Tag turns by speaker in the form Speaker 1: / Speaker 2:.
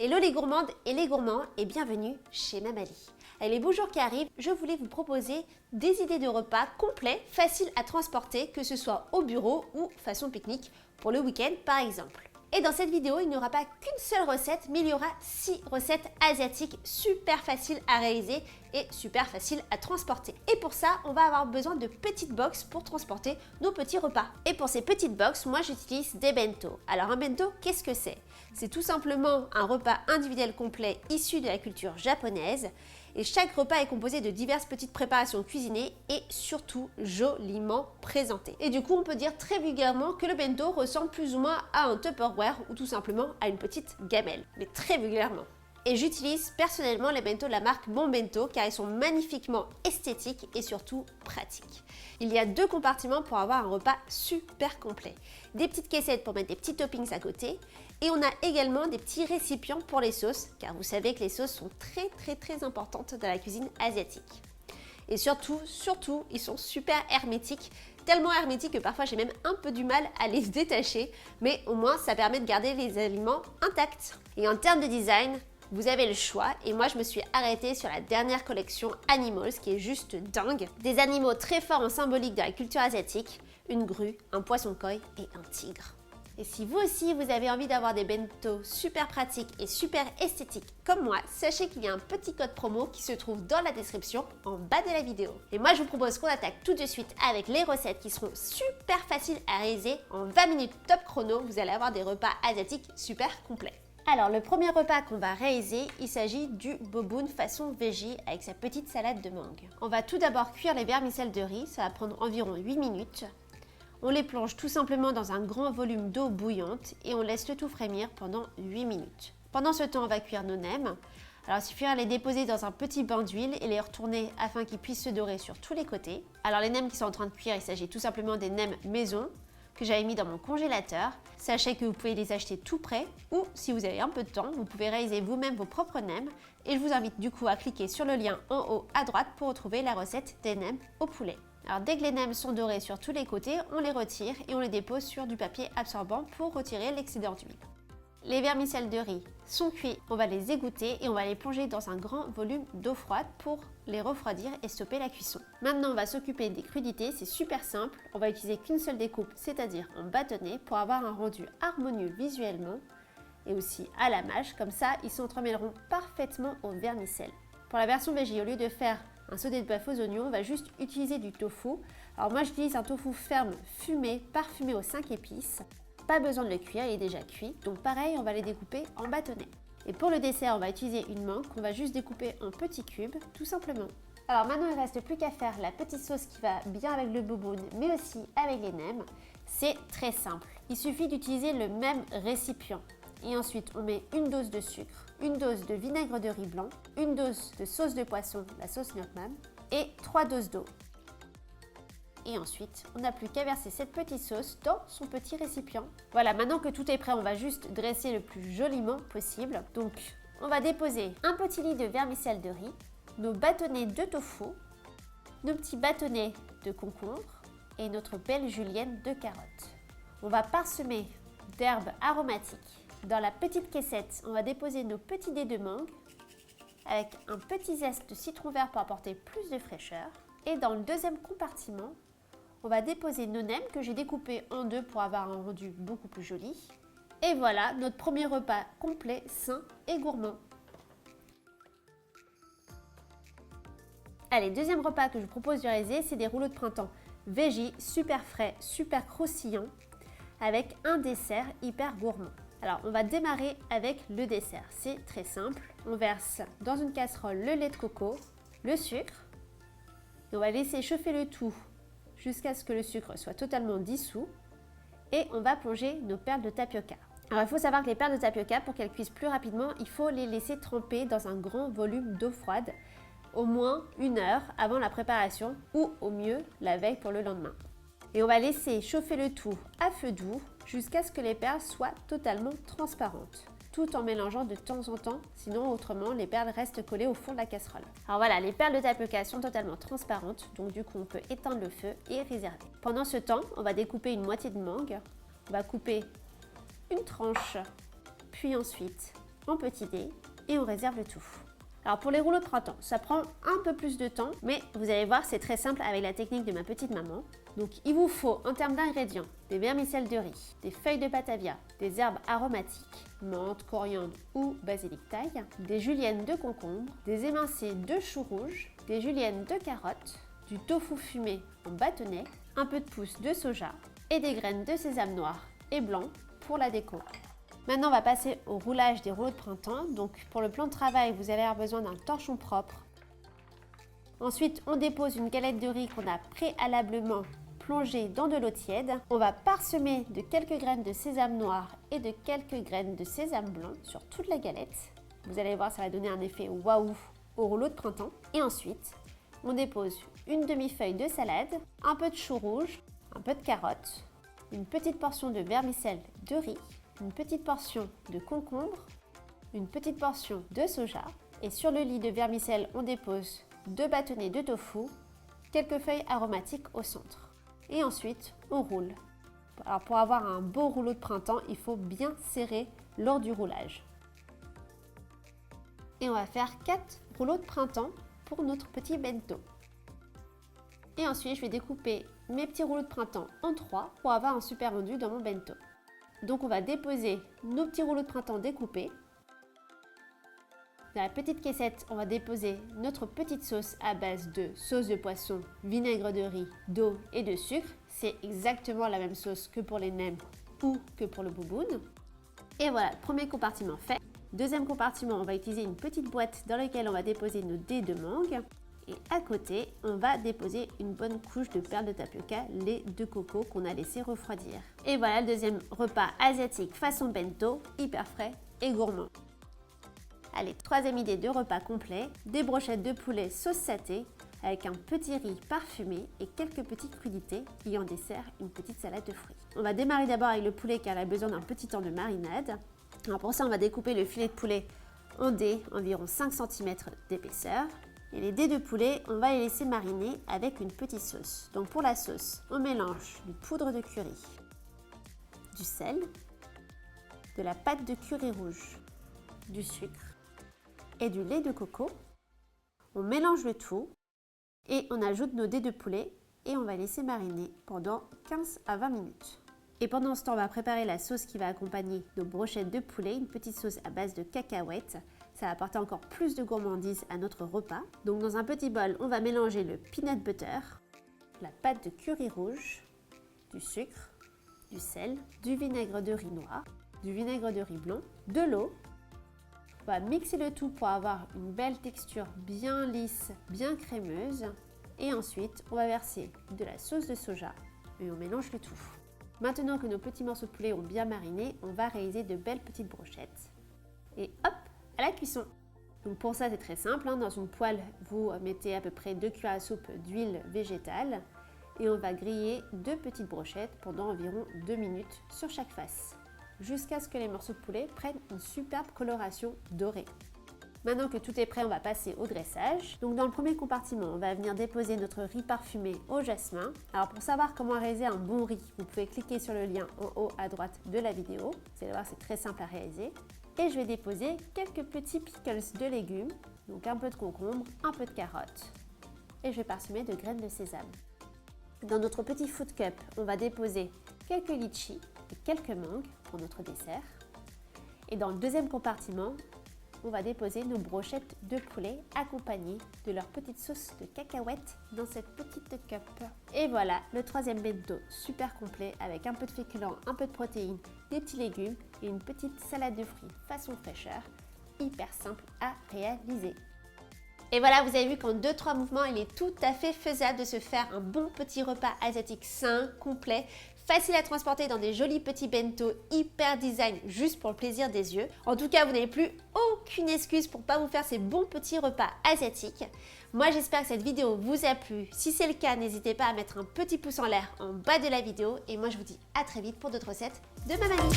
Speaker 1: Hello les gourmandes et les gourmands et bienvenue chez Mamali. Avec les beaux jours qui arrivent, je voulais vous proposer des idées de repas complets, faciles à transporter, que ce soit au bureau ou façon pique-nique pour le week-end par exemple. Et dans cette vidéo, il n'y aura pas qu'une seule recette, mais il y aura 6 recettes asiatiques super faciles à réaliser et super faciles à transporter. Et pour ça, on va avoir besoin de petites box pour transporter nos petits repas. Et pour ces petites box, moi j'utilise des bento. Alors un bento, qu'est-ce que c'est? C'est tout simplement un repas individuel complet issu de la culture japonaise. Et chaque repas est composé de diverses petites préparations cuisinées et surtout joliment présentées. Et du coup, on peut dire très vulgairement que le bento ressemble plus ou moins à un Tupperware ou tout simplement à une petite gamelle, mais très vulgairement. Et j'utilise personnellement les bento de la marque Mon Bento car ils sont magnifiquement esthétiques et surtout pratiques. Il y a 2 compartiments pour avoir un repas super complet. Des petites caissettes pour mettre des petits toppings à côté et on a également des petits récipients pour les sauces car vous savez que les sauces sont très importantes dans la cuisine asiatique. Et surtout, ils sont super hermétiques, tellement hermétiques que parfois j'ai même un peu du mal à les détacher, mais au moins ça permet de garder les aliments intacts. Et en termes de design, vous avez le choix et moi je me suis arrêtée sur la dernière collection Animals qui est juste dingue. Des animaux très forts en symbolique de la culture asiatique, une grue, un poisson koi et un tigre. Et si vous aussi vous avez envie d'avoir des bento super pratiques et super esthétiques comme moi, sachez qu'il y a un petit code promo qui se trouve dans la description en bas de la vidéo. Et moi je vous propose qu'on attaque tout de suite avec les recettes qui seront super faciles à réaliser en 20 minutes top chrono. Vous allez avoir des repas asiatiques super complets. Alors le premier repas qu'on va réaliser, il s'agit du boboon façon veggie avec sa petite salade de mangue. On va tout d'abord cuire les vermicelles de riz, ça va prendre environ 8 minutes. On les plonge tout simplement dans un grand volume d'eau bouillante et on laisse le tout frémir pendant 8 minutes. Pendant ce temps, on va cuire nos nems. Alors il suffira de les déposer dans un petit bain d'huile et les retourner afin qu'ils puissent se dorer sur tous les côtés. Alors les nems qui sont en train de cuire, il s'agit tout simplement des nems maison que j'avais mis dans mon congélateur. Sachez que vous pouvez les acheter tout prêts ou si vous avez un peu de temps, vous pouvez réaliser vous-même vos propres nems et je vous invite du coup à cliquer sur le lien en haut à droite pour retrouver la recette des nems au poulet. Alors dès que les nems sont dorés sur tous les côtés, on les retire et on les dépose sur du papier absorbant pour retirer l'excédent d'huile. Les vermicelles de riz sont cuits, on va les égoutter et on va les plonger dans un grand volume d'eau froide pour les refroidir et stopper la cuisson. Maintenant on va s'occuper des crudités, c'est super simple, on va utiliser qu'une seule découpe, c'est-à-dire en bâtonnet pour avoir un rendu harmonieux visuellement et aussi à la mâche, comme ça ils s'entremêleront parfaitement aux vermicelles. Pour la version végé, au lieu de faire un sauté de bœuf aux oignons, on va juste utiliser du tofu. Alors moi j'utilise un tofu ferme, fumé, parfumé aux 5 épices. Pas besoin de le cuire, il est déjà cuit. Donc pareil, on va les découper en bâtonnets. Et pour le dessert, on va utiliser une mangue qu'on va juste découper en petits cubes, tout simplement. Alors maintenant, il ne reste plus qu'à faire la petite sauce qui va bien avec le boboon, mais aussi avec les nems. C'est très simple. Il suffit d'utiliser le même récipient. Et ensuite, on met une dose de sucre, une dose de vinaigre de riz blanc, une dose de sauce de poisson, la sauce Nuoc Mam, et 3 doses d'eau. Et ensuite, on n'a plus qu'à verser cette petite sauce dans son petit récipient. Voilà, maintenant que tout est prêt, on va juste dresser le plus joliment possible. Donc, on va déposer un petit lit de vermicelle de riz, nos bâtonnets de tofu, nos petits bâtonnets de concombre et notre belle julienne de carottes. On va parsemer d'herbes aromatiques. Dans la petite caissette, on va déposer nos petits dés de mangue avec un petit zeste de citron vert pour apporter plus de fraîcheur. Et dans le deuxième compartiment, on va déposer nos nems que j'ai découpés en 2 pour avoir un rendu beaucoup plus joli. Et voilà notre premier repas complet, sain et gourmand. Allez, deuxième repas que je vous propose de réaliser, c'est des rouleaux de printemps veggie, super frais, super croustillants, avec un dessert hyper gourmand. Alors, on va démarrer avec le dessert. C'est très simple. On verse dans une casserole le lait de coco, le sucre, et on va laisser chauffer le tout jusqu'à ce que le sucre soit totalement dissous, et on va plonger nos perles de tapioca. Alors, il faut savoir que les perles de tapioca, pour qu'elles cuisent plus rapidement, il faut les laisser tremper dans un grand volume d'eau froide, au moins 1 heure avant la préparation, ou au mieux la veille pour le lendemain. Et on va laisser chauffer le tout à feu doux jusqu'à ce que les perles soient totalement transparentes, tout en mélangeant de temps en temps, sinon autrement les perles restent collées au fond de la casserole. Alors voilà, les perles de tapioca sont totalement transparentes, donc du coup on peut éteindre le feu et réserver. Pendant ce temps, on va découper une moitié de mangue, on va couper une tranche, puis ensuite en petits dés et on réserve le tout. Alors pour les rouleaux de printemps, ça prend un peu plus de temps, mais vous allez voir, c'est très simple avec la technique de ma petite maman. Donc il vous faut en termes d'ingrédients, des vermicelles de riz, des feuilles de batavia, des herbes aromatiques, menthe, coriandre ou basilic thaï, des juliennes de concombre, des émincés de choux rouges, des juliennes de carottes, du tofu fumé en bâtonnet, un peu de pousse de soja et des graines de sésame noir et blanc pour la déco. Maintenant, on va passer au roulage des rouleaux de printemps. Donc, pour le plan de travail, vous allez avoir besoin d'un torchon propre. Ensuite, on dépose une galette de riz qu'on a préalablement plongée dans de l'eau tiède. On va parsemer de quelques graines de sésame noir et de quelques graines de sésame blanc sur toute la galette. Vous allez voir, ça va donner un effet waouh au rouleau de printemps. Et ensuite, on dépose une demi-feuille de salade, un peu de chou rouge, un peu de carottes, une petite portion de vermicelle de riz, une petite portion de concombre, une petite portion de soja et sur le lit de vermicelle, on dépose 2 bâtonnets de tofu, quelques feuilles aromatiques au centre. Et ensuite, on roule. Alors pour avoir un beau rouleau de printemps, il faut bien serrer lors du roulage. Et on va faire 4 rouleaux de printemps pour notre petit bento. Et ensuite, je vais découper mes petits rouleaux de printemps en 3 pour avoir un super rendu dans mon bento. Donc on va déposer nos petits rouleaux de printemps découpés. Dans la petite caissette, on va déposer notre petite sauce à base de sauce de poisson, vinaigre de riz, d'eau et de sucre. C'est exactement la même sauce que pour les nems ou que pour le bouboune. Et voilà, premier compartiment fait. Deuxième compartiment, on va utiliser une petite boîte dans laquelle on va déposer nos dés de mangue. Et à côté, on va déposer une bonne couche de perles de tapioca, lait de coco qu'on a laissé refroidir. Et voilà le deuxième repas asiatique façon bento, hyper frais et gourmand. Allez, troisième idée de repas complet, des brochettes de poulet sauce saté avec un petit riz parfumé et quelques petites crudités et en dessert une petite salade de fruits. On va démarrer d'abord avec le poulet car il a besoin d'un petit temps de marinade. Alors pour ça, on va découper le filet de poulet en dés, environ 5 cm d'épaisseur. Et les dés de poulet, on va les laisser mariner avec une petite sauce. Donc pour la sauce, on mélange du poudre de curry, du sel, de la pâte de curry rouge, du sucre et du lait de coco. On mélange le tout et on ajoute nos dés de poulet et on va laisser mariner pendant 15 à 20 minutes. Et pendant ce temps, on va préparer la sauce qui va accompagner nos brochettes de poulet, une petite sauce à base de cacahuètes. Ça va apporter encore plus de gourmandise à notre repas. Donc dans un petit bol, on va mélanger le peanut butter, la pâte de curry rouge, du sucre, du sel, du vinaigre de riz noir, du vinaigre de riz blanc, de l'eau. On va mixer le tout pour avoir une belle texture bien lisse, bien crémeuse. Et ensuite, on va verser de la sauce de soja et on mélange le tout. Maintenant que nos petits morceaux de poulet ont bien mariné, on va réaliser de belles petites brochettes. Et hop, à la cuisson. Donc pour ça, c'est très simple. Dans une poêle, vous mettez à peu près 2 cuillères à soupe d'huile végétale et on va griller 2 petites brochettes pendant environ 2 minutes sur chaque face, jusqu'à ce que les morceaux de poulet prennent une superbe coloration dorée. Maintenant que tout est prêt, on va passer au dressage. Donc dans le premier compartiment, on va venir déposer notre riz parfumé au jasmin. Alors pour savoir comment réaliser un bon riz, vous pouvez cliquer sur le lien en haut à droite de la vidéo. Vous allez voir, c'est très simple à réaliser. Et je vais déposer quelques petits pickles de légumes, donc un peu de concombre, un peu de carottes. Et je vais parsemer de graines de sésame. Dans notre petit food cup, on va déposer quelques litchis et quelques mangues pour notre dessert. Et dans le deuxième compartiment, on va déposer nos brochettes de poulet accompagnées de leur petite sauce de cacahuètes dans cette petite cup. Et voilà, le troisième bento super complet avec un peu de féculents, un peu de protéines, des petits légumes et une petite salade de fruits façon fraîcheur, hyper simple à réaliser. Et voilà, vous avez vu qu'en 2-3 mouvements, il est tout à fait faisable de se faire un bon petit repas asiatique sain, complet, facile à transporter dans des jolis petits bento hyper design juste pour le plaisir des yeux. En tout cas, vous n'avez plus aucune excuse pour pas vous faire ces bons petits repas asiatiques. Moi, j'espère que cette vidéo vous a plu. Si c'est le cas, n'hésitez pas à mettre un petit pouce en l'air en bas de la vidéo. Et moi, je vous dis à très vite pour d'autres recettes de Mamamie.